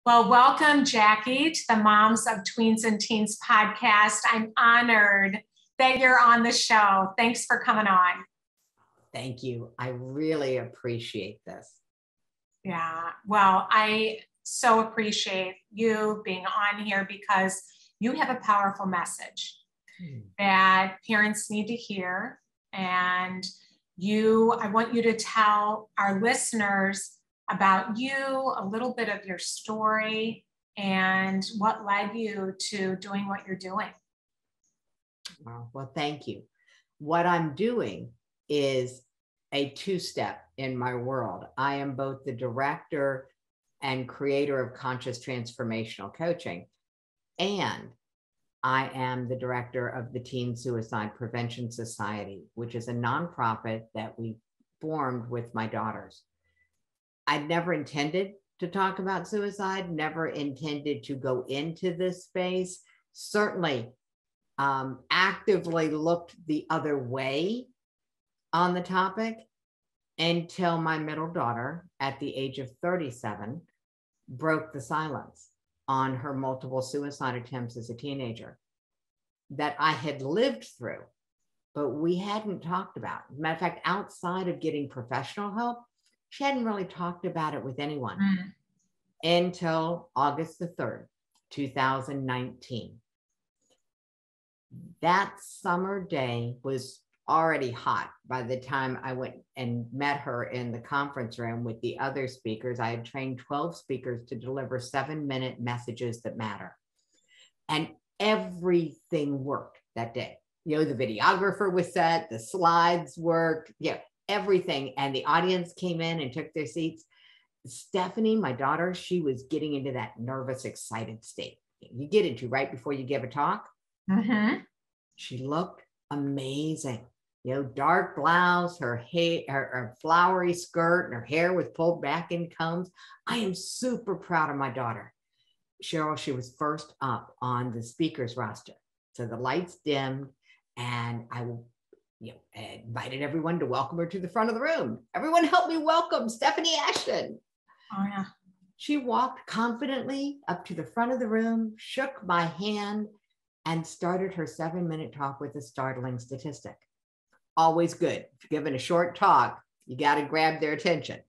Well, welcome, Jackie, to the Moms of Tweens and Teens podcast. I'm honored that you're on the show. Thanks for coming on. Thank you. I really appreciate this. Yeah, well, I so appreciate you being on here because you have a powerful message that parents need to hear. And I want you to tell our listeners about you, a little bit of your story, and what led you to doing what you're doing. Well, thank you. What I'm doing is a two-step in my world. I am both the director and creator of Conscious Transformational Coaching, and I am the director of the Teen Suicide Prevention Society, which is a nonprofit that we formed with my daughters. I'd never intended to talk about suicide, never intended to go into this space, certainly actively looked the other way on the topic until my middle daughter, at the age of 37, broke the silence on her multiple suicide attempts as a teenager that I had lived through, but we hadn't talked about. As a matter of fact, outside of getting professional help, she hadn't really talked about it with anyone until August the 3rd, 2019. That summer day was already hot by the time I went and met her in the conference room with the other speakers. I had trained 12 speakers to deliver 7-minute messages that matter. And everything worked that day. You know, the videographer was set, the slides worked, everything. And the audience came in and took their seats. Stephanie, my daughter, she was getting into that nervous, excited state you get into right before you give a talk. Mm-hmm. She looked amazing. You know, dark blouse, her hair, her flowery skirt, and her hair was pulled back in combs. I am super proud of my daughter. Cheryl, she was first up on the speakers roster. So the lights dimmed, and I invited everyone to welcome her to the front of the room. Everyone help me welcome Stephanie Ashton. Oh, yeah. She walked confidently up to the front of the room, shook my hand, and started her 7-minute talk with a startling statistic. Always good. If you're giving a short talk, you got to grab their attention.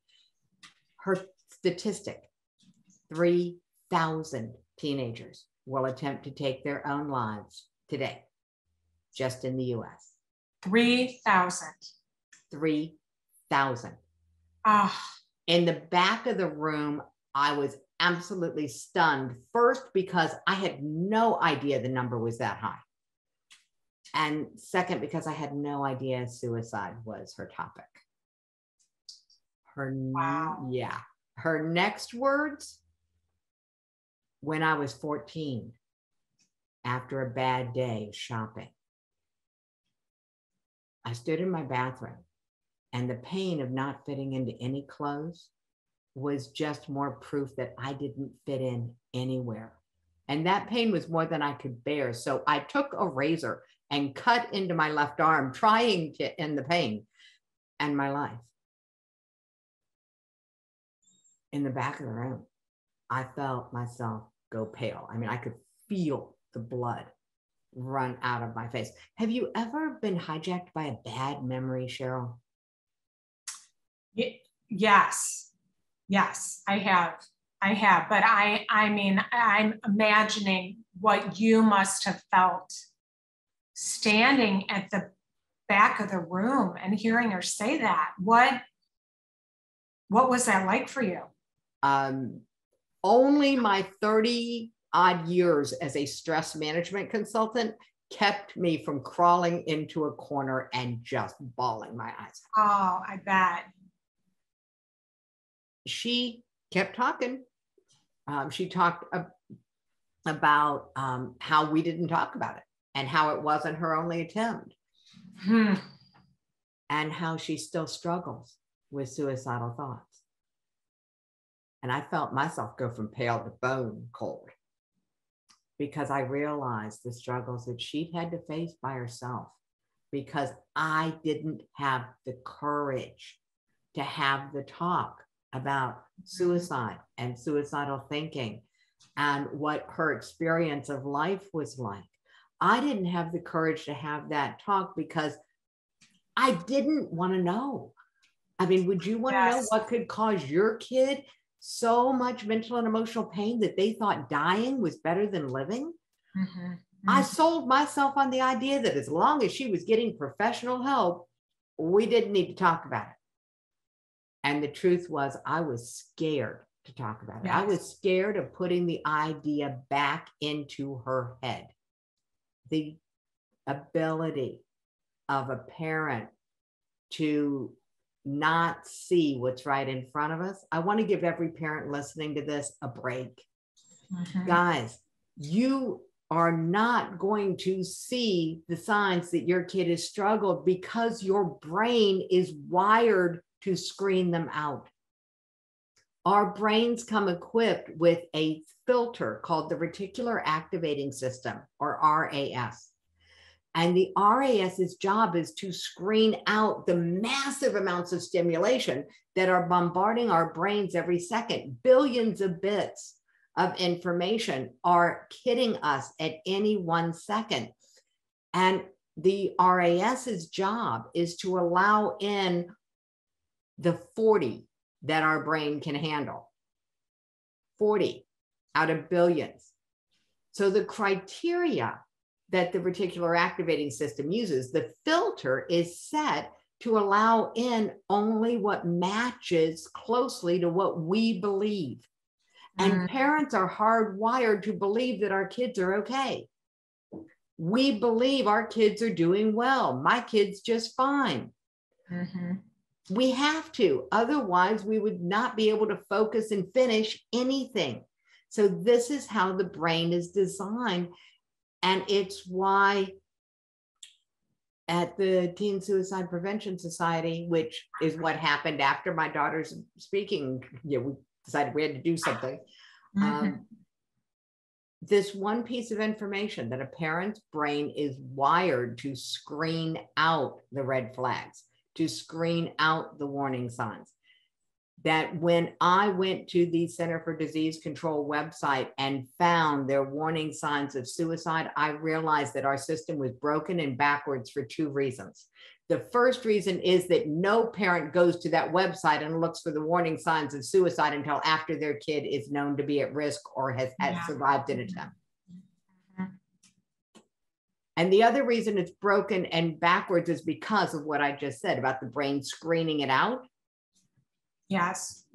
Her statistic, 3,000 teenagers will attempt to take their own lives today, just in the US. 3,000. 3,000. Oh. In the back of the room, I was absolutely stunned. First, because I had no idea the number was that high. And second, because I had no idea suicide was her topic. Wow. Her next words, when I was 14, after a bad day of shopping, I stood in my bathroom, and the pain of not fitting into any clothes was just more proof that I didn't fit in anywhere. And that pain was more than I could bear. So I took a razor and cut into my left arm, trying to end the pain and my life. In the back of the room, I felt myself go pale. I mean, I could feel the blood run out of my face. Have you ever been hijacked by a bad memory, Cheryl? Yes, I have. But I mean, I'm imagining what you must have felt standing at the back of the room and hearing her say that. What was that like for you? Only my 30-odd years as a stress management consultant kept me from crawling into a corner and just bawling my eyes out. Oh, I bet. She kept talking. She talked about how we didn't talk about it and how it wasn't her only attempt. And how she still struggles with suicidal thoughts. And I felt myself go from pale to bone cold because I realized the struggles that she'd had to face by herself because I didn't have the courage to have the talk about suicide and suicidal thinking and what her experience of life was like. I didn't have the courage to have that talk because I didn't want to know. I mean, would you want to know what could cause your kid so much mental and emotional pain that they thought dying was better than living? I sold myself on the idea that as long as she was getting professional help, we didn't need to talk about it. And the truth was, I was scared to talk about it. I was scared of putting the idea back into her head. The ability of a parent to not see what's right in front of us. I want to give every parent listening to this a break. Guys, you are not going to see the signs that your kid has struggled because your brain is wired to screen them out. Our brains come equipped with a filter called the reticular activating system, or RAS. And the RAS's job is to screen out the massive amounts of stimulation that are bombarding our brains every second. Billions of bits of information are hitting us at any 1 second. And the RAS's job is to allow in the 40 that our brain can handle. 40 out of billions. So the criteria that the reticular activating system uses, the filter is set to allow in only what matches closely to what we believe. And parents are hardwired to believe that our kids are okay. We believe our kids are doing well. My kid's just fine. We have to, otherwise we would not be able to focus and finish anything. So this is how the brain is designed. And it's why at the Teen Suicide Prevention Society, which is what happened after my daughter's speaking, we decided we had to do something. This one piece of information that a parent's brain is wired to screen out the red flags, to screen out the warning signs. That when I went to the Center for Disease Control website and found their warning signs of suicide, I realized that our system was broken and backwards for 2 reasons. The first reason is that no parent goes to that website and looks for the warning signs of suicide until after their kid is known to be at risk or has survived an attempt. And the other reason it's broken and backwards is because of what I just said about the brain screening it out. Yes.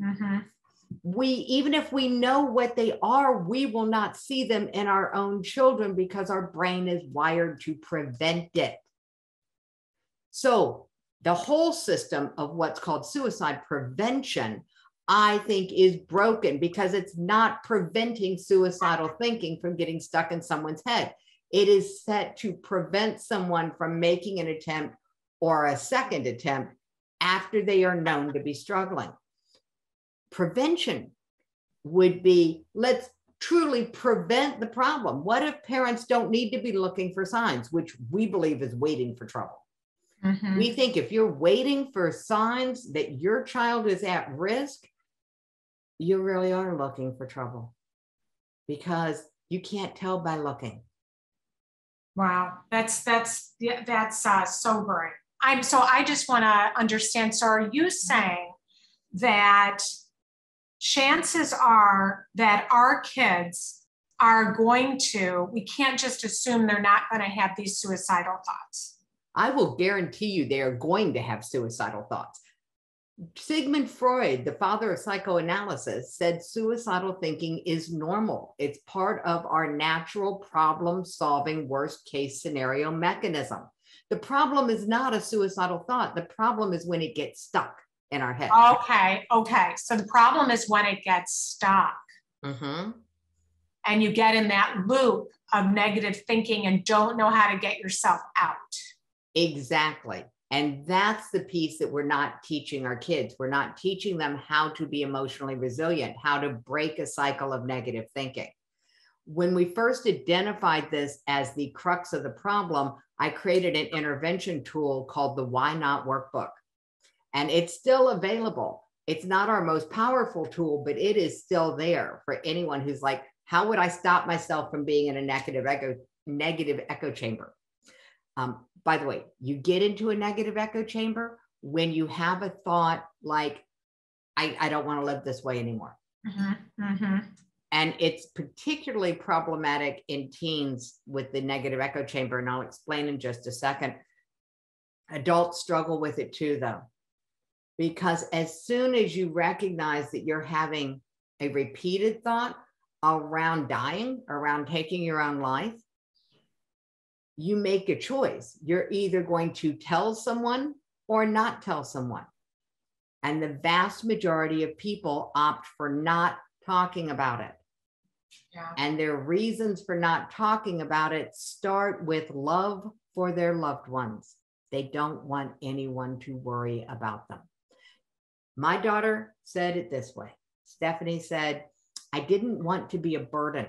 Even if we know what they are, we will not see them in our own children because our brain is wired to prevent it. So the whole system of what's called suicide prevention, I think, is broken because it's not preventing suicidal thinking from getting stuck in someone's head. It is set to prevent someone from making an attempt or a second attempt after they are known to be struggling. Prevention would be, let's truly prevent the problem. What if parents don't need to be looking for signs, which we believe is waiting for trouble? We think if you're waiting for signs that your child is at risk, you really are looking for trouble because you can't tell by looking. Wow, that's sobering. I just want to understand. So, are you saying that chances are that our kids are going to? We can't just assume they're not going to have these suicidal thoughts. I will guarantee you they are going to have suicidal thoughts. Sigmund Freud, the father of psychoanalysis, said suicidal thinking is normal. It's part of our natural problem-solving worst-case scenario mechanism. The problem is not a suicidal thought. The problem is when it gets stuck in our head. Okay. So the problem is when it gets stuck. And you get in that loop of negative thinking and don't know how to get yourself out. Exactly. And that's the piece that we're not teaching our kids. We're not teaching them how to be emotionally resilient, how to break a cycle of negative thinking. When we first identified this as the crux of the problem, I created an intervention tool called the Why Not Workbook. And it's still available. It's not our most powerful tool, but it is still there for anyone who's like, how would I stop myself from being in a negative echo chamber? By the way, you get into a negative echo chamber when you have a thought like, I don't want to live this way anymore. Mm-hmm. Mm-hmm. And it's particularly problematic in teens with the negative echo chamber. And I'll explain in just a second. Adults struggle with it too, though, because as soon as you recognize that you're having a repeated thought around dying, around taking your own life, you make a choice. You're either going to tell someone or not tell someone. And the vast majority of people opt for not talking about it. Yeah. And their reasons for not talking about it start with love for their loved ones. They don't want anyone to worry about them. My daughter said it this way. Stephanie said, I didn't want to be a burden.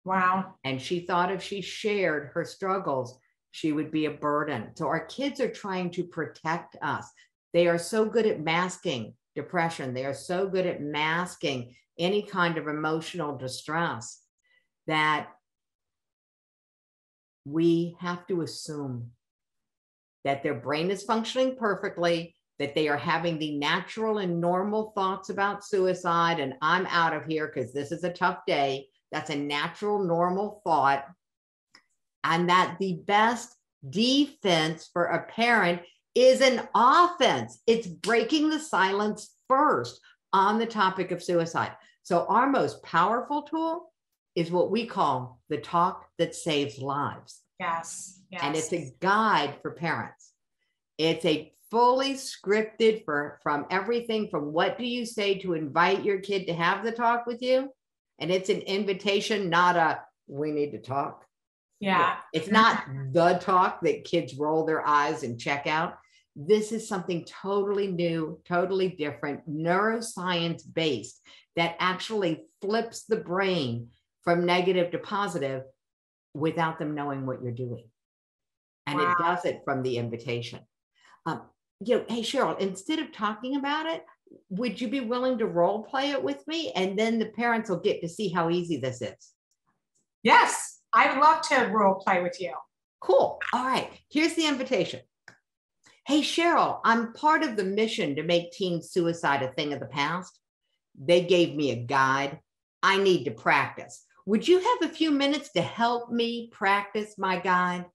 Wow. And she thought if she shared her struggles, she would be a burden. So our kids are trying to protect us. They are so good at masking depression. They are so good at masking any kind of emotional distress that we have to assume that their brain is functioning perfectly, that they are having the natural and normal thoughts about suicide, and I'm out of here because this is a tough day. That's a natural, normal thought. And that the best defense for a parent is an offense. It's breaking the silence first on the topic of suicide. So our most powerful tool is what we call the talk that saves lives. Yes. Yes. And it's a guide for parents. It's a fully scripted from everything from what do you say to invite your kid to have the talk with you? And it's an invitation, not a, we need to talk. Yeah. It's not the talk that kids roll their eyes and check out. This is something totally new, totally different, neuroscience based that actually flips the brain from negative to positive without them knowing what you're doing. And Wow. It does it from the invitation. Hey, Cheryl, instead of talking about it, would you be willing to role play it with me? And then the parents will get to see how easy this is. Yes, I'd love to role play with you. Cool. All right. Here's the invitation. Hey, Cheryl, I'm part of the mission to make teen suicide a thing of the past. They gave me a guide. I need to practice. Would you have a few minutes to help me practice my guide?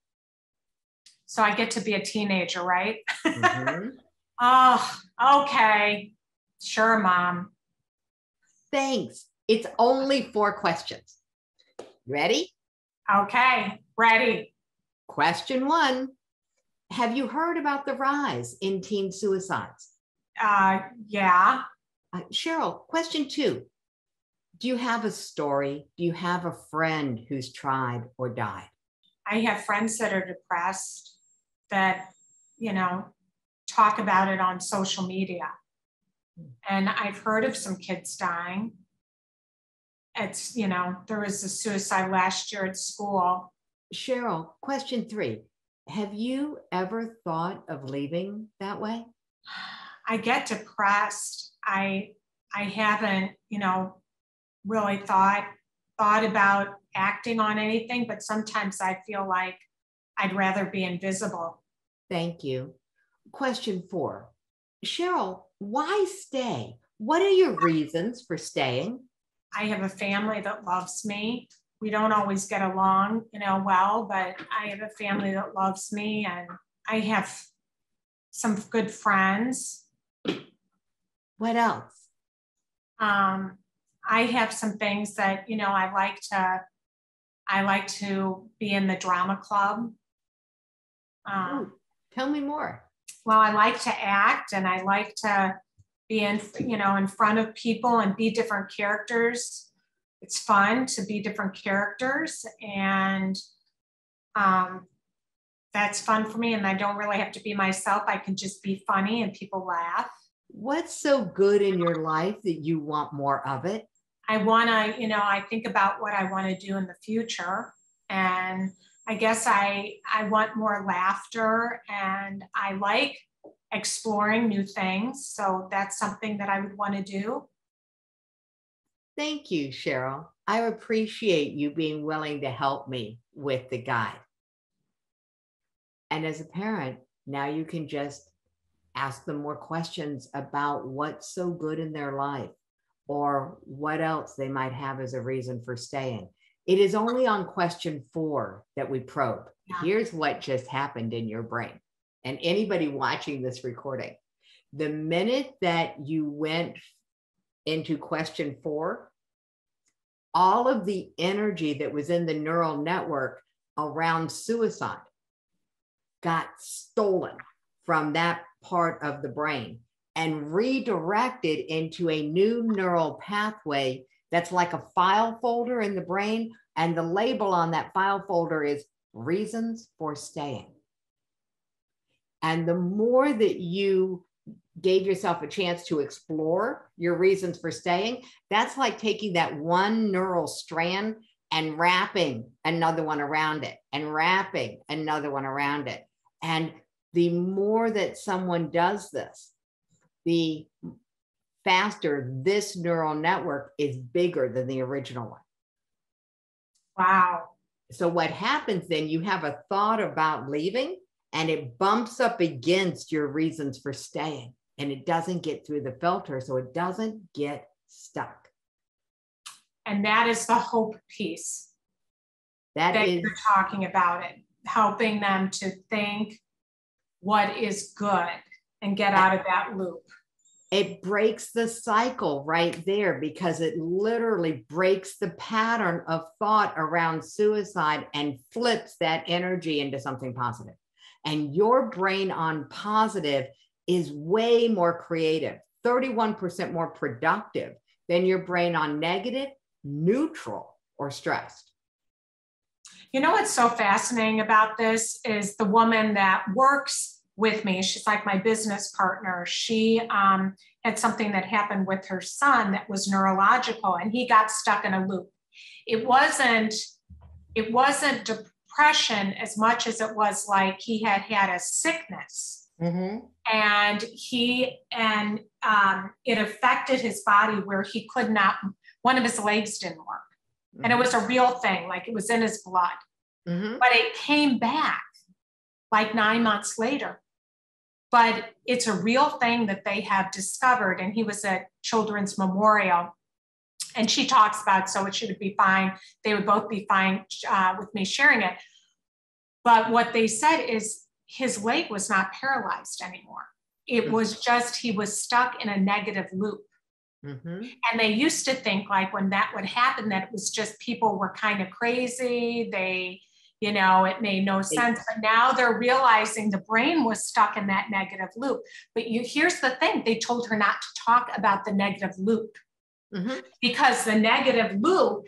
So I get to be a teenager, right? Mm-hmm. Oh, okay. Sure, Mom. Thanks. It's only 4 questions. Ready? Okay, ready. Question 1. Have you heard about the rise in teen suicides? Yeah. Cheryl, question 2. Do you have a story? Do you have a friend who's tried or died? I have friends that are depressed that, talk about it on social media. And I've heard of some kids dying. It's, there was a suicide last year at school. Cheryl, question 3. Have you ever thought of leaving that way? I get depressed. I haven't, really thought about acting on anything, but sometimes I feel like I'd rather be invisible. Thank you. Question 4. Cheryl, why stay? What are your reasons for staying? I have a family that loves me. We don't always get along, well, but I have a family that loves me, and I have some good friends. What else? I have some things that, I like to be in the drama club. Tell me more. Well, I like to act, and I like to be in front of people and be different characters. It's fun to be different characters, and that's fun for me. And I don't really have to be myself. I can just be funny and people laugh. What's so good in your life that you want more of it? I want to, I think about what I want to do in the future. And I guess I want more laughter, and I like exploring new things. So that's something that I would want to do. Thank you, Cheryl. I appreciate you being willing to help me with the guide. And as a parent, now you can just ask them more questions about what's so good in their life or what else they might have as a reason for staying. It is only on question 4 that we probe. Yeah. Here's what just happened in your brain. And anybody watching this recording, the minute that you went into question 4, all of the energy that was in the neural network around suicide got stolen from that part of the brain and redirected into a new neural pathway that's like a file folder in the brain. And the label on that file folder is reasons for staying. And the more that you gave yourself a chance to explore your reasons for staying, that's like taking that one neural strand and wrapping another one around it and wrapping another one around it. And the more that someone does this, the faster this neural network is bigger than the original one. Wow. So what happens then, you have a thought about leaving and it bumps up against your reasons for staying and it doesn't get through the filter. So it doesn't get stuck. And that is the hope piece that you're talking about, it, helping them to think what is good and get out of that loop. It breaks the cycle right there because it literally breaks the pattern of thought around suicide and flips that energy into something positive. And your brain on positive is way more creative, 31% more productive than your brain on negative, neutral, or stressed. You know what's so fascinating about this is the woman that works with me. She's like my business partner. She had something that happened with her son that was neurological, and he got stuck in a loop. It wasn't depression as much as it was like he had a sickness, and it affected his body where he could not. One of his legs didn't work, and it was a real thing, like it was in his blood. But it came back like 9 months later. But it's a real thing that they have discovered. And he was at Children's Memorial. And she talks about, so she would be fine. They would both be fine with me sharing it. But what they said is his leg was not paralyzed anymore. It was just, he was stuck in a negative loop. And they used to think like when that would happen, that it was just people were kind of crazy. It made no sense, but now they're realizing the brain was stuck in that negative loop. But here's the thing, they told her not to talk about the negative loop because the negative loop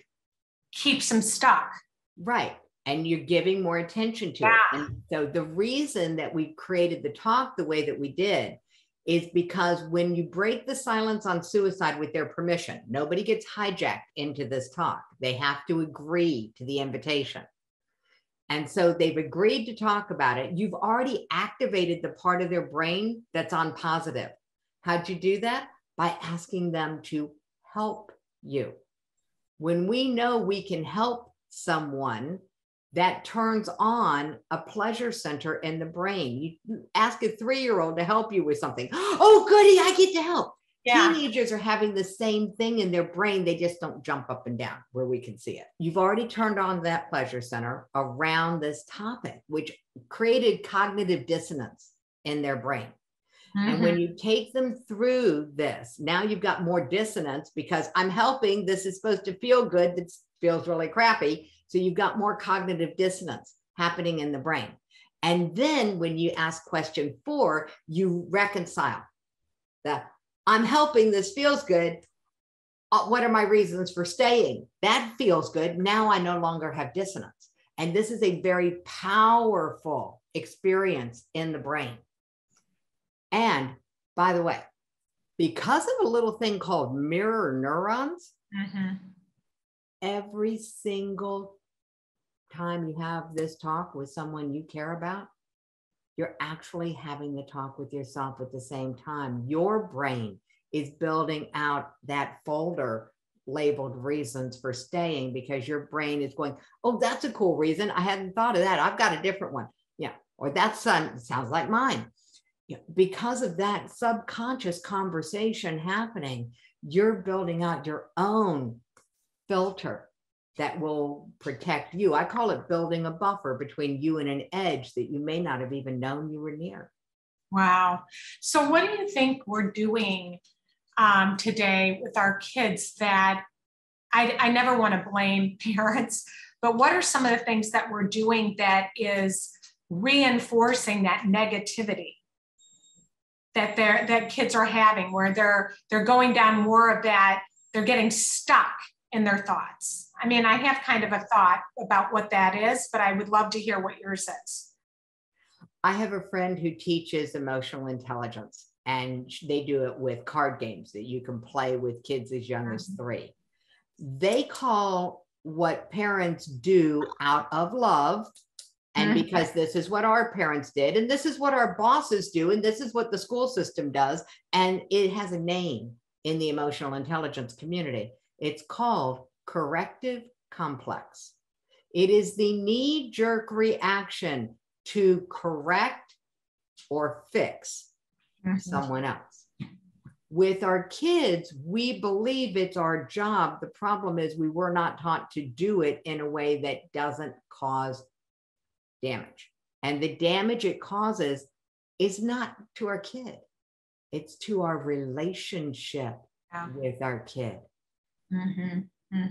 keeps them stuck. Right. And you're giving more attention to it. And so the reason that we created the talk the way that we did is because when you break the silence on suicide with their permission, nobody gets hijacked into this talk. They have to agree to the invitation. And so they've agreed to talk about it. You've already activated the part of their brain that's on positive. How'd you do that? By asking them to help you. When we know we can help someone, that turns on a pleasure center in the brain. You ask a 3-year-old to help you with something. Oh, goody, I get to help. Yeah. Teenagers are having the same thing in their brain. They just don't jump up and down where we can see it. You've already turned on that pleasure center around this topic, which created cognitive dissonance in their brain. And when you take them through this, now you've got more dissonance because I'm helping. This is supposed to feel good. This feels really crappy. So you've got more cognitive dissonance happening in the brain. And then when you ask question 4, you reconcile that I'm helping, this feels good. What are my reasons for staying? That feels good. Now I no longer have dissonance. And this is a very powerful experience in the brain. And by the way, because of a little thing called mirror neurons, every single time you have this talk with someone you care about, you're actually having the talk with yourself at the same time. Your brain is building out that folder labeled reasons for staying, because your brain is going, oh, that's a cool reason. I hadn't thought of that. I've got a different one. Yeah. Or that sounds like mine. Yeah. Because of that subconscious conversation happening, you're building out your own filter that will protect you. I call it building a buffer between you and an edge that you may not have even known you were near. Wow. So what do you think we're doing today with our kids that I never want to blame parents, but what are some of the things that we're doing that is reinforcing that negativity that kids are having, where they're going down more of that, they're getting stuck in their thoughts? I mean, I have kind of a thought about what that is, but I would love to hear what yours is. I have a friend who teaches emotional intelligence, and they do it with card games that you can play with kids as young as 3. They call what parents do out of love, and because this is what our parents did, and this is what our bosses do, and this is what the school system does, and it has a name in the emotional intelligence community. It's called corrective complex. It is the knee-jerk reaction to correct or fix someone else. With our kids, we believe it's our job. The problem is we were not taught to do it in a way that doesn't cause damage. And the damage it causes is not to our kid. It's to our relationship with our kid.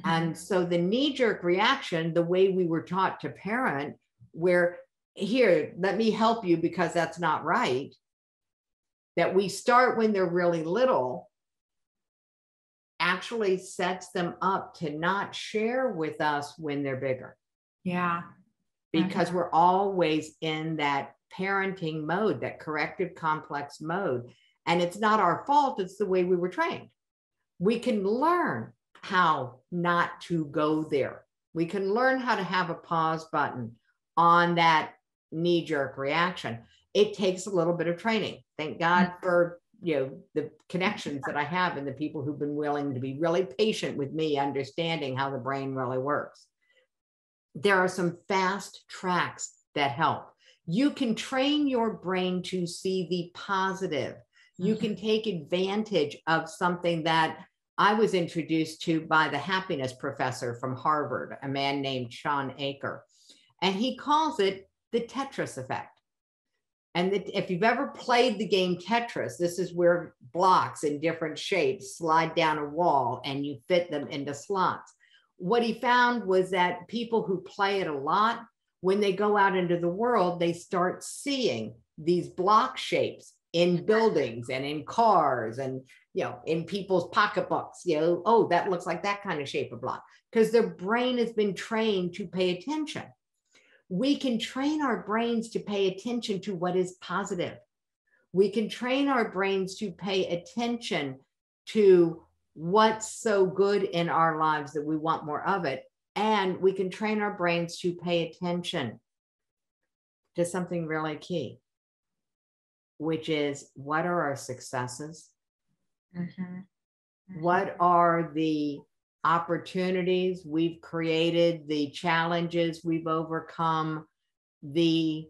And so the knee-jerk reaction, the way we were taught to parent, where here, let me help you because that's not right, that we start when they're really little, actually sets them up to not share with us when they're bigger. Yeah. Because we're always in that parenting mode, that corrective complex mode. And it's not our fault, it's the way we were trained. We can learn how not to go there. We can learn how to have a pause button on that knee-jerk reaction. It takes a little bit of training. Thank God for the connections that I have and the people who've been willing to be really patient with me, understanding how the brain really works. There are some fast tracks that help. You can train your brain to see the positive. You can take advantage of something that I was introduced to by the happiness professor from Harvard, a man named Sean Aker. And he calls it the Tetris effect. And if you've ever played the game Tetris, this is where blocks in different shapes slide down a wall and you fit them into slots. What he found was that people who play it a lot, when they go out into the world, they start seeing these block shapes in buildings and in cars and, in people's pocketbooks, oh, that looks like that kind of shape of block, because their brain has been trained to pay attention. We can train our brains to pay attention to what is positive. We can train our brains to pay attention to what's so good in our lives that we want more of it. And we can train our brains to pay attention to something really key, which is, what are our successes? What are the opportunities we've created, the challenges we've overcome, the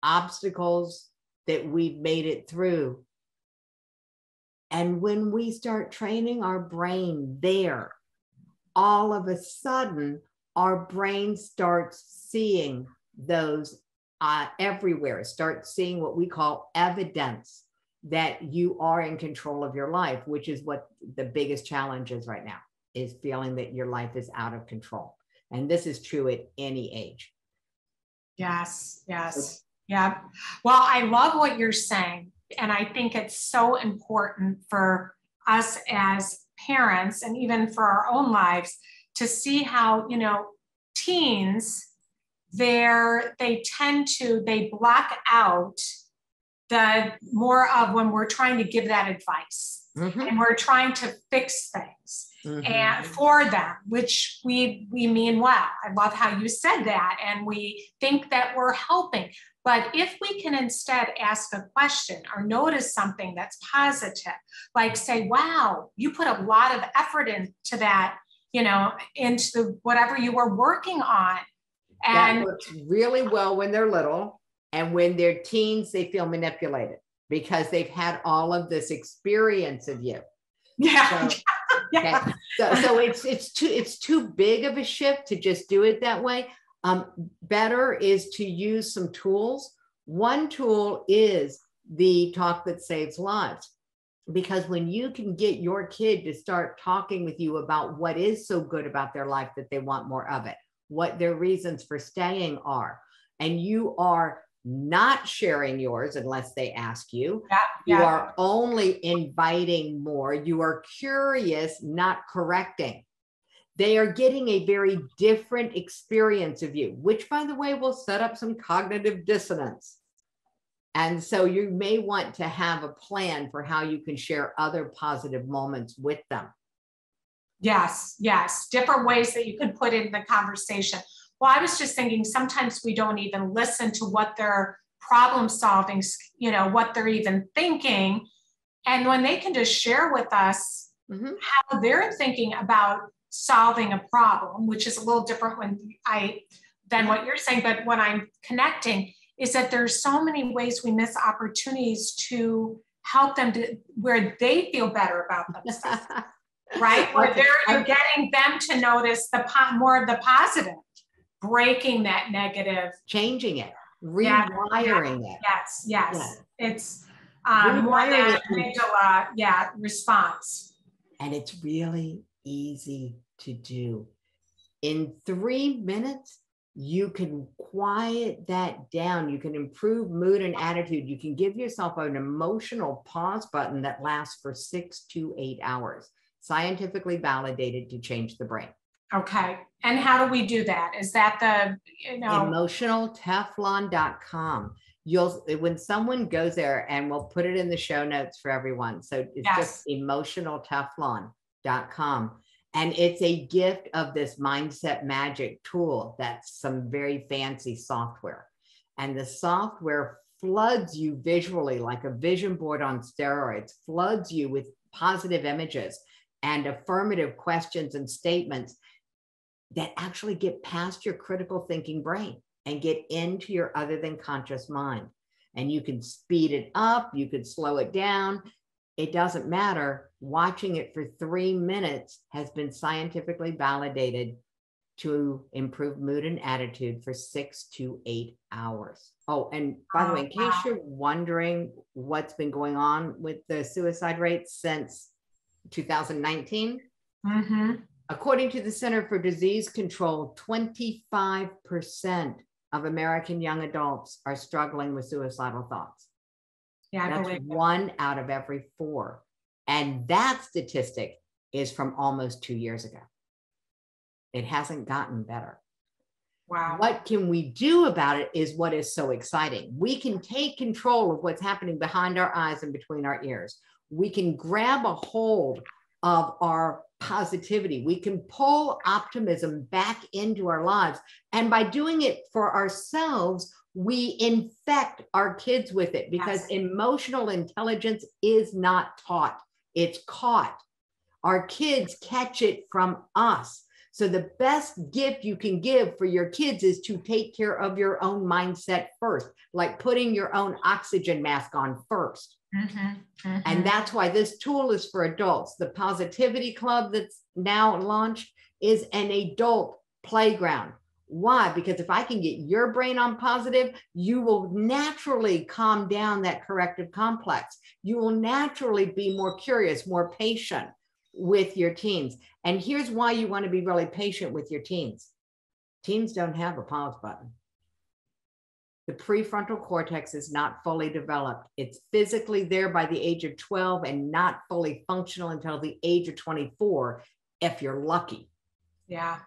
obstacles that we've made it through? And when we start training our brain there, all of a sudden, our brain starts seeing those everywhere, starts seeing what we call evidence that you are in control of your life, which is what the biggest challenge is right now, is feeling that your life is out of control. And this is true at any age. Yes, yes. Yeah. Well, I love what you're saying. And I think it's so important for us as parents and even for our own lives to see how, teens, they block out the more of when we're trying to give that advice and we're trying to fix things. and for them, which we mean well. I love how you said that. And we think that we're helping. But if we can instead ask a question or notice something that's positive, like say, wow, you put a lot of effort into that, you know, into whatever you were working on. And that works really well when they're little, and when they're teens, they feel manipulated because they've had all of this experience of you. Yeah. So, okay. So it's too big of a shift to just do it that way. Better is to use some tools. One tool is the Talk That Saves Lives, because when you can get your kid to start talking with you about what is so good about their life that they want more of it, what their reasons for staying are, and you are not sharing yours unless they ask you. You are only inviting more. You are curious, not correcting. They are getting a very different experience of you, which, by the way, will set up some cognitive dissonance. And so you may want to have a plan for how you can share other positive moments with them. Yes, yes. Different ways that you could put in the conversation. Well, I was just thinking sometimes we don't even listen to what they're problem solving, you know, what they're even thinking. And when they can just share with us how they're thinking about solving a problem, which is a little different than what you're saying, but when I'm connecting is that there's so many ways we miss opportunities to help them to where they feel better about themselves, right? Where you're getting them to notice more of the positive, breaking that negative, changing it, rewiring it. Yes. It's more that amygdala, response. And it's really easy to do. In 3 minutes, you can quiet that down. You can improve mood and attitude. You can give yourself an emotional pause button that lasts for 6 to 8 hours. Scientifically validated to change the brain. Okay. And how do we do that? Is that the, emotionalteflon.com. When someone goes there, and we'll put it in the show notes for everyone. So it's just emotionalteflon.com. And it's a gift of this mindset magic tool. That's some very fancy software. And the software floods you visually like a vision board on steroids, floods you with positive images and affirmative questions and statements that actually get past your critical thinking brain and get into your other than conscious mind. And you can speed it up, you could slow it down. It doesn't matter. Watching it for 3 minutes has been scientifically validated to improve mood and attitude for 6 to 8 hours. Oh, and by the way, in case you're wondering what's been going on with the suicide rate since 2019, according to the Center for Disease Control, 25% of American young adults are struggling with suicidal thoughts. That's 1 out of every 4. And that statistic is from almost 2 years ago. It hasn't gotten better. Wow. What can we do about it is what is so exciting. We can take control of what's happening behind our eyes and between our ears. We can grab a hold of our positivity. We can pull optimism back into our lives. And by doing it for ourselves, we infect our kids with it, because emotional intelligence is not taught, it's caught. Our kids catch it from us. So the best gift you can give for your kids is to take care of your own mindset first, like putting your own oxygen mask on first. And that's why this tool is for adults. The Positivity Club that's now launched is an adult playground. Why? Because if I can get your brain on positive, you will naturally calm down that corrective complex. You will naturally be more curious, more patient with your teens. And here's why you want to be really patient with your teens. Teens don't have a pause button. The prefrontal cortex is not fully developed. It's physically there by the age of 12 and not fully functional until the age of 24, if you're lucky. Yeah.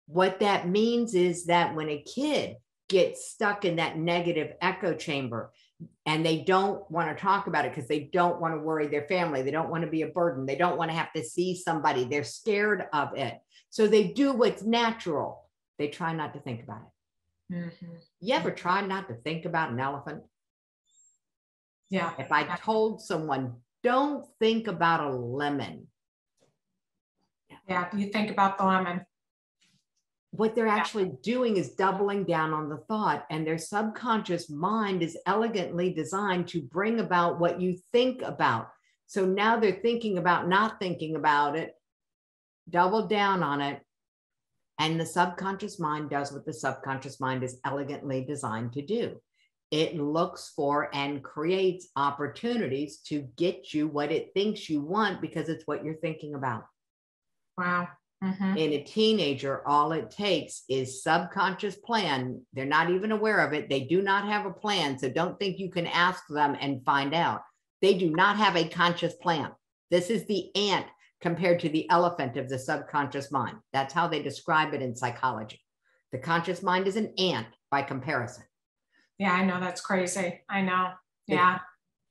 What that means is that when a kid get stuck in that negative echo chamber, and they don't want to talk about it because they don't want to worry their family. They don't want to be a burden. They don't want to have to see somebody. They're scared of it. So they do what's natural. They try not to think about it. Mm-hmm. You ever try not to think about an elephant? Yeah. If I told someone, don't think about a lemon. Yeah, you think about the lemon. What they're actually doing is doubling down on the thought, and their subconscious mind is elegantly designed to bring about what you think about. So now they're thinking about not thinking about it, double down on it, and the subconscious mind does what the subconscious mind is elegantly designed to do. It looks for and creates opportunities to get you what it thinks you want because it's what you're thinking about. Wow. Mm-hmm. In a teenager, all it takes is subconscious plan. They're not even aware of it. They do not have a plan. So don't think you can ask them and find out. They do not have a conscious plan. This is the ant compared to the elephant of the subconscious mind. That's how they describe it in psychology. The conscious mind is an ant by comparison. Yeah, I know. That's crazy. I know. Yeah.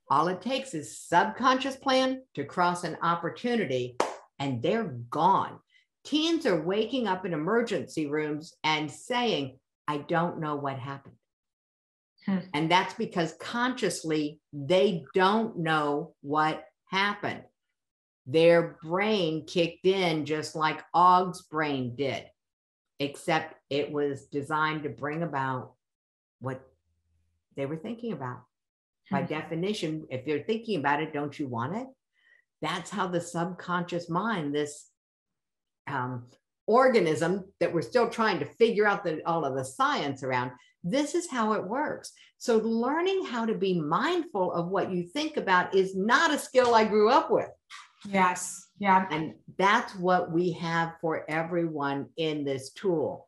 All it takes is subconscious plan to cross an opportunity, and they're gone. Teens are waking up in emergency rooms and saying, I don't know what happened. And that's because consciously, they don't know what happened. Their brain kicked in just like Og's brain did, except it was designed to bring about what they were thinking about. By definition, if you're thinking about it, don't you want it? That's how the subconscious mind, this organism that we're still trying to figure out all of the science around, this is how it works. So learning how to be mindful of what you think about is not a skill I grew up with. Yes. Yeah. And that's what we have for everyone in this tool,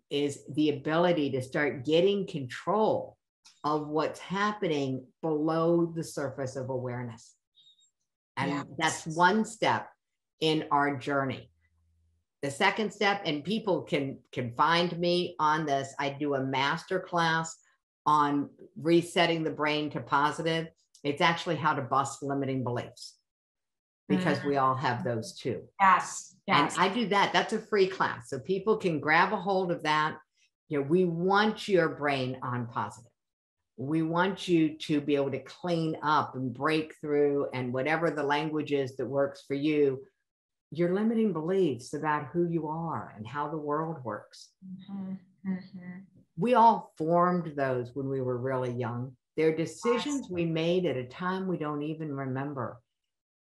is the ability to start getting control of what's happening below the surface of awareness. And that's one step in our journey. The second step, and people can find me on this, I do a master class on resetting the brain to positive. It's actually how to bust limiting beliefs, because we all have those too. Yes. And I do that. That's a free class. So people can grab a hold of that. You know, we want your brain on positive. We want you to be able to clean up and break through, and whatever the language is that works for you, your limiting beliefs about who you are and how the world works. We all formed those when we were really young. They're decisions we made at a time we don't even remember.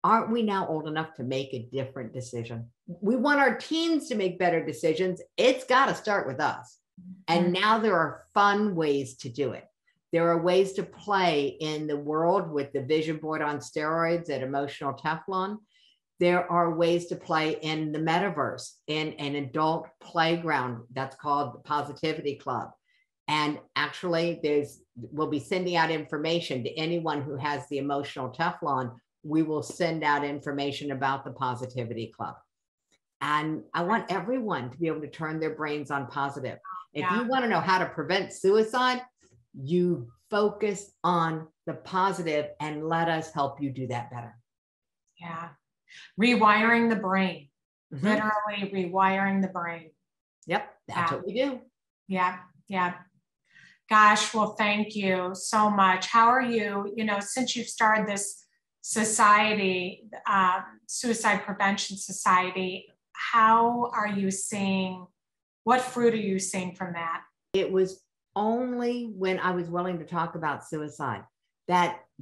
Aren't we now old enough to make a different decision? We want our teens to make better decisions. It's got to start with us. And now there are fun ways to do it. There are ways to play in the world with the vision board on steroids at Emotional Teflon. There are ways to play in the metaverse, in an adult playground that's called the Positivity Club. And actually, we'll be sending out information to anyone who has the Emotional Teflon. We will send out information about the Positivity Club. And I want everyone to be able to turn their brains on positive. If you want to know how to prevent suicide, you focus on the positive and let us help you do that better. Yeah. Rewiring the brain, literally rewiring the brain. Yep. That's what we do. Yeah. Yeah. Gosh, well, thank you so much. How are you, since you've started this society, Suicide Prevention Society, how are you seeing, what fruit are you seeing from that? It was only when I was willing to talk about suicide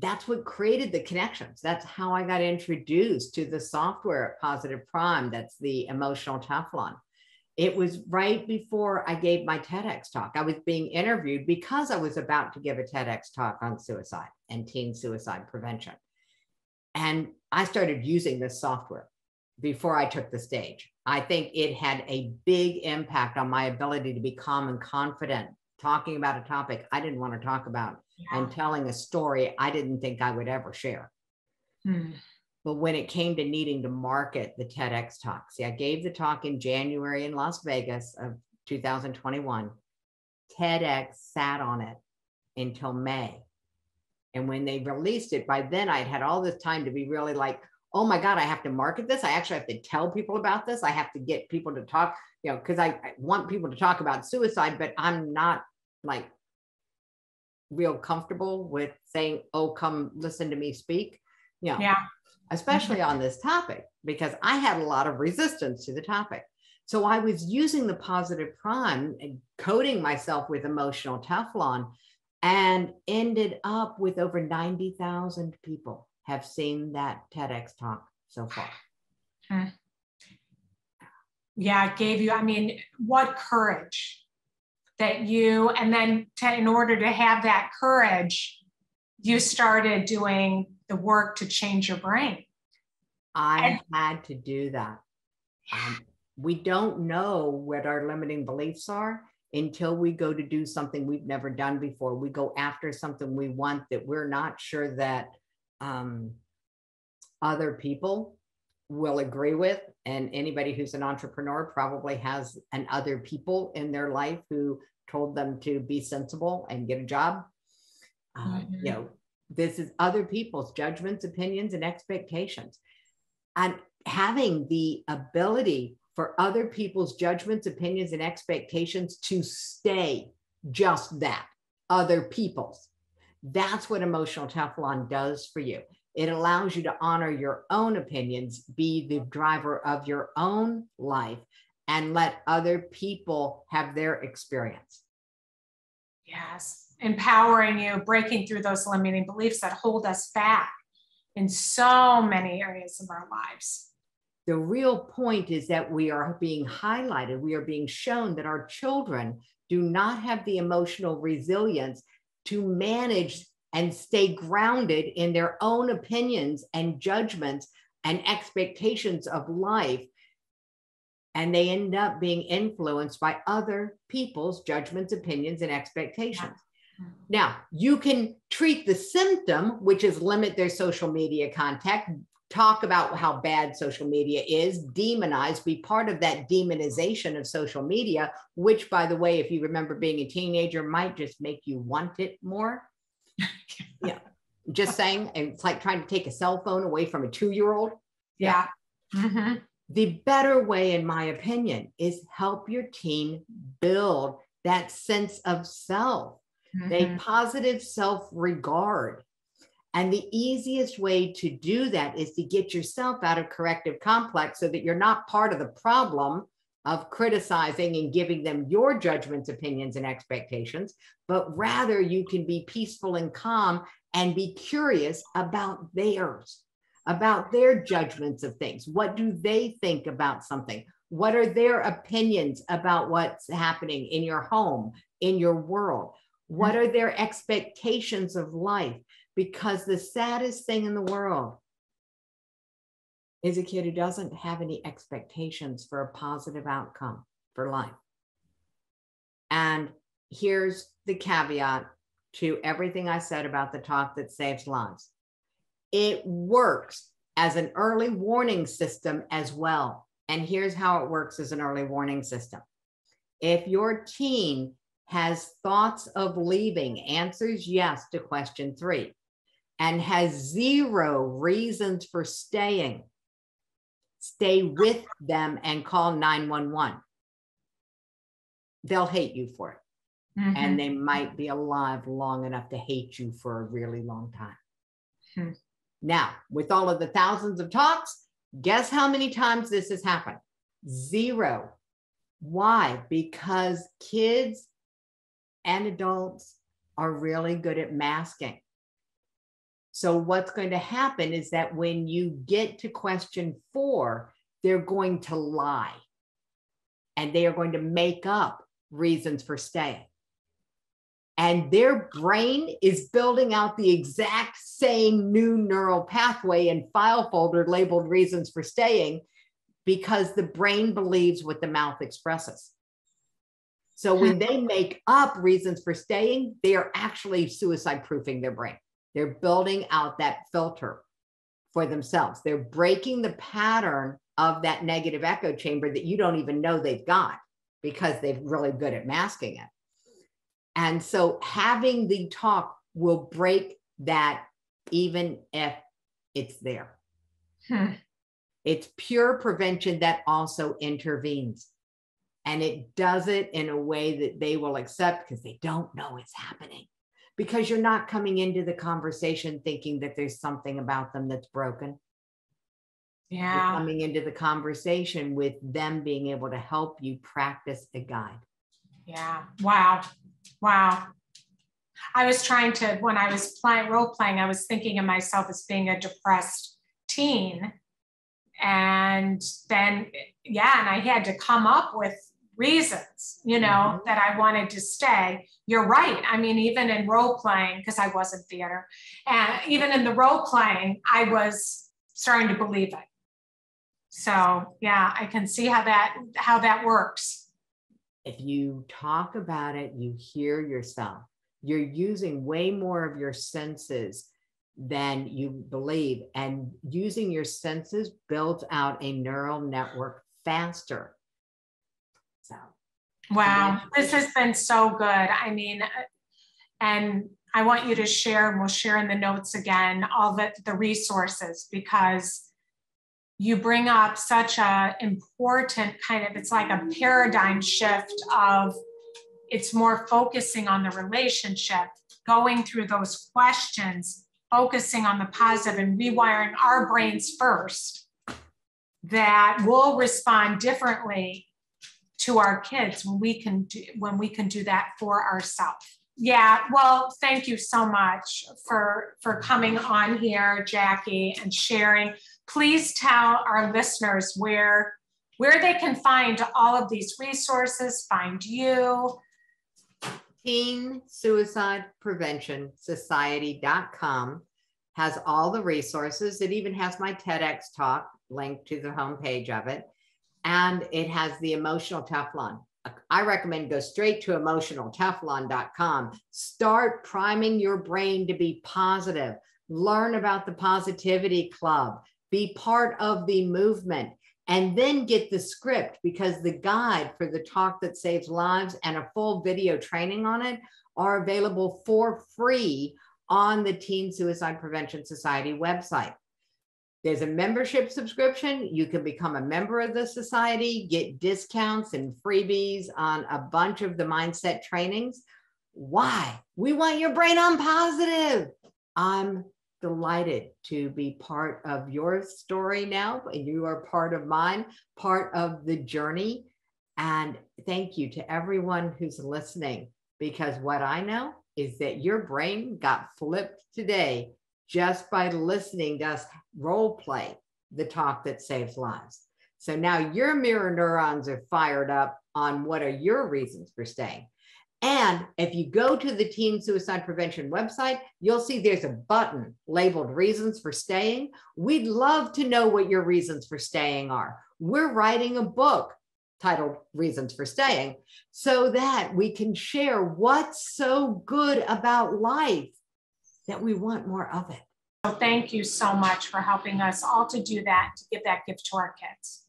that's what created the connections. That's how I got introduced to the software at Positive Prime. That's the Emotional Teflon. It was right before I gave my TEDx talk. I was being interviewed because I was about to give a TEDx talk on suicide and teen suicide prevention. And I started using this software before I took the stage. I think it had a big impact on my ability to be calm and confident, talking about a topic I didn't want to talk about, and telling a story I didn't think I would ever share. But when it came to needing to market the TEDx talk, I gave the talk in January in Las Vegas of 2021. TEDx sat on it until May. And when they released it, by then I'd had all this time to be really like, oh my God, I have to market this. I actually have to tell people about this. I have to get people to talk, you know, because I want people to talk about suicide, but I'm not like real comfortable with saying, oh, come listen to me speak, you know, especially on this topic, because I had a lot of resistance to the topic. So I was using the positive prime and coating myself with emotional Teflon, and ended up with over 90,000 people have seen that TEDx talk so far. Yeah, it gave you, I mean, what courage that you, and then in order to have that courage, you started doing the work to change your brain. I had to do that. We don't know what our limiting beliefs are until we go to do something we've never done before. We go after something we want that we're not sure that other people will agree with. And anybody who's an entrepreneur probably has an other people in their life who told them to be sensible and get a job. You know, this is other people's judgments, opinions, and expectations. And having the ability for other people's judgments, opinions, and expectations to stay just that, other people's. That's what emotional Teflon does for you. It allows you to honor your own opinions, be the driver of your own life, and let other people have their experience. Yes, empowering you, breaking through those limiting beliefs that hold us back in so many areas of our lives. The real point is that we are being highlighted. We are being shown that our children do not have the emotional resilience to manage and stay grounded in their own opinions and judgments and expectations of life. And they end up being influenced by other people's judgments, opinions, and expectations. Now, you can treat the symptom, which is limit their social media contact, talk about how bad social media is, demonize, be part of that demonization of social media, which, by the way, if you remember being a teenager, might just make you want it more. Yeah, just saying. It's like trying to take a cell phone away from a 2-year-old. Yeah. The better way, in my opinion, is help your teen build that sense of self, a positive self-regard. And the easiest way to do that is to get yourself out of corrective complex so that you're not part of the problem of criticizing and giving them your judgments, opinions, and expectations, but rather you can be peaceful and calm and be curious about theirs, about their judgments of things. What do they think about something? What are their opinions about what's happening in your home, in your world? What are their expectations of life? Because the saddest thing in the world is a kid who doesn't have any expectations for a positive outcome for life. And here's the caveat to everything I said about the talk that saves lives. It works as an early warning system as well. And here's how it works as an early warning system. If your teen has thoughts of leaving, answers yes to question 3, and has 0 reasons for staying, stay with them and call 911. They'll hate you for it. And they might be alive long enough to hate you for a really long time. Now, with all of the thousands of talks, guess how many times this has happened? 0. Why? Because kids and adults are really good at masking. So what's going to happen is that when you get to question 4, they're going to lie and they are going to make up reasons for staying. And their brain is building out the exact same new neural pathway and file folder labeled reasons for staying, because the brain believes what the mouth expresses. So when they make up reasons for staying, they are actually suicide proofing their brain. They're building out that filter for themselves. They're breaking the pattern of that negative echo chamber that you don't even know they've got, because they're really good at masking it. And so having the talk will break that, even if it's there. It's pure prevention that also intervenes. And it does it in a way that they will accept, because they don't know it's happening. Because you're not coming into the conversation thinking that there's something about them that's broken. Yeah. You're coming into the conversation with them being able to help you practice a guide. Yeah. Wow. Wow. I was trying to, when I was role playing, I was thinking of myself as being a depressed teen. And then, yeah, and I had to come up with reasons, you know, that I wanted to stay. You're right. I mean, even in role playing, because I was in theater, and even in the role playing, I was starting to believe it. So yeah, I can see how that works. If you talk about it, you hear yourself. You're using way more of your senses than you believe. And using your senses builds out a neural network faster. So, wow, this has been so good. I mean, and I want you to share, and we'll share in the notes again, all the resources, because you bring up such a important kind of, it's like a paradigm shift of, it's more focusing on the relationship, going through those questions, focusing on the positive and rewiring our brains first, that will respond differently to our kids when we can do that for ourselves. Yeah, well, thank you so much for coming on here, Jackie, and sharing. Please tell our listeners where they can find all of these resources, find you. Teen Suicide Prevention Society.com has all the resources. It even has my TEDx talk linked to the homepage of it. And it has the emotional Teflon. I recommend go straight to emotionalteflon.com. Start priming your brain to be positive. Learn about the Positivity Club. Be part of the movement. And then get the script, because the guide for the talk that saves lives and a full video training on it are available for free on the Teen Suicide Prevention Society website. There's a membership subscription. You can become a member of the society, get discounts and freebies on a bunch of the mindset trainings. Why? We want your brain on positive. I'm delighted to be part of your story now, and you are part of mine, part of the journey. And thank you to everyone who's listening, because what I know is that your brain got flipped today just by listening to us role play the talk that saves lives. So now your mirror neurons are fired up on what are your reasons for staying. And if you go to the Teen Suicide Prevention website, you'll see there's a button labeled Reasons for Staying. We'd love to know what your reasons for staying are. We're writing a book titled Reasons for Staying, so that we can share what's so good about life that we want more of it. So thank you so much for helping us all to do that, to give that gift to our kids.